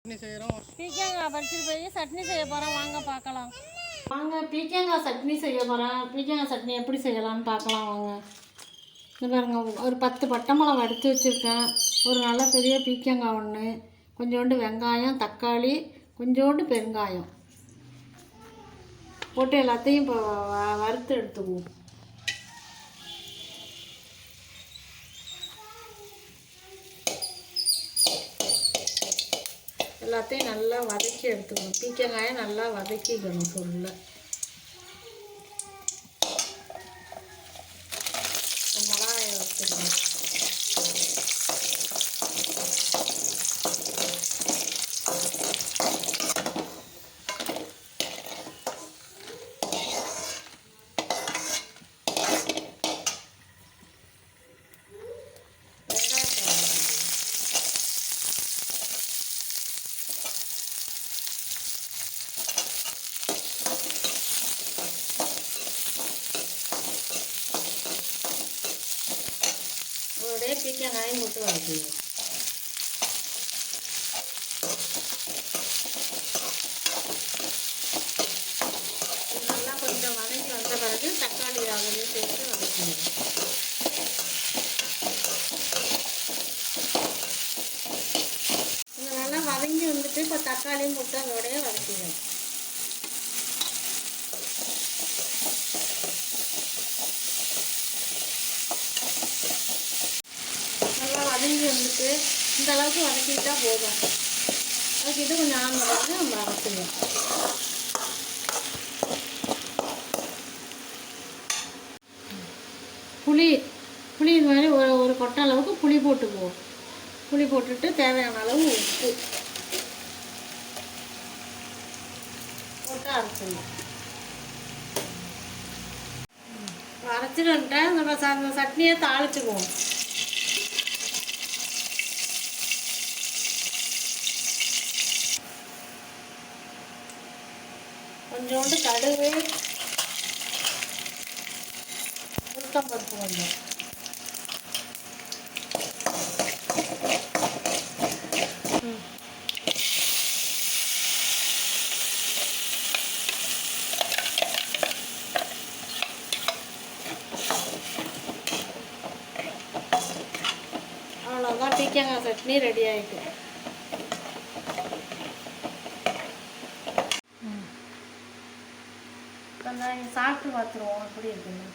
பீக்கங்காய் பறிச்சுட்டு போய் சட்னி செய்ய போகிறோம், வாங்க பார்க்கலாம். வாங்க பீக்கங்காய் சட்னி செய்ய போகிறேன். பீக்கங்காய் சட்னி எப்படி செய்யலாம்னு பார்க்கலாம் வாங்க. இது பாருங்க, ஒரு 10 பட்டை மிளகா எடுத்து வச்சுருக்கேன். ஒரு நல்ல பெரிய பீக்கங்காய் ஒன்று, கொஞ்சோண்டு வெங்காயம், தக்காளி, கொஞ்சோண்டு பெருங்காயம் போட்டு எல்லாத்தையும் இப்போ வறுத்து எடுத்துக்குவோம். எல்லாத்தையும் நல்லா வதக்கி எடுத்துக்கணும். பீக்கங்காயை நல்லா வதக்கிக்கணும். சொல்ல மிளகாயை வச்சுக்கணும். அதோடைய பீக்கங்காயும் போட்டு வதக்கிடுவோம். நல்லா கொஞ்சம் வதங்கி வந்த பிறகு தக்காளி அதையும் சேர்த்து வதக்கிடுவோம். இது நல்லா வதங்கி வந்துட்டு இப்போ தக்காளியும் போட்டு அதோடய வதக்கிடுவோம். வதங்கி வந்துட்டு இந்த அளவுக்கு வதக்கிட்டா போதும். வதக்கிட்டு கொஞ்சம் ஆனதாக நம்ம வதக்குவோம். புளி இது மாதிரி ஒரு கொட்டை அளவுக்கு புளி போட்டுக்குவோம். புளி போட்டுட்டு தேவையான அளவு உப்பு போட்டு அரைச்சிடுவோம். அரைச்சிட்டு வந்துட்டேன். நம்ம சட்னியை தாளிச்சுக்குவோம். கொஞ்சோண்டு கடுகு, உளுத்தம்பருப்பு கொஞ்சம், அவ்வளோதான். பீக்கங்காய் சட்னி ரெடி ஆகிட்டு. சாப்பிட்டு பார்த்துருவோம் எப்படி இருக்குன்னு.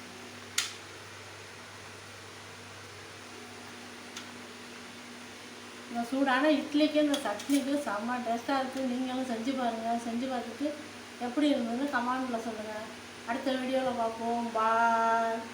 இந்த சூடான இட்லிக்கு இந்த சட்னிக்கு செம்ம டேஸ்ட்டாக இருக்குது. நீங்களும் செஞ்சு பாருங்கள். செஞ்சு பார்த்துட்டு எப்படி இருந்ததுன்னு கமெண்டில் சொல்லுங்கள். அடுத்த வீடியோவில் பார்ப்போம். பாய்.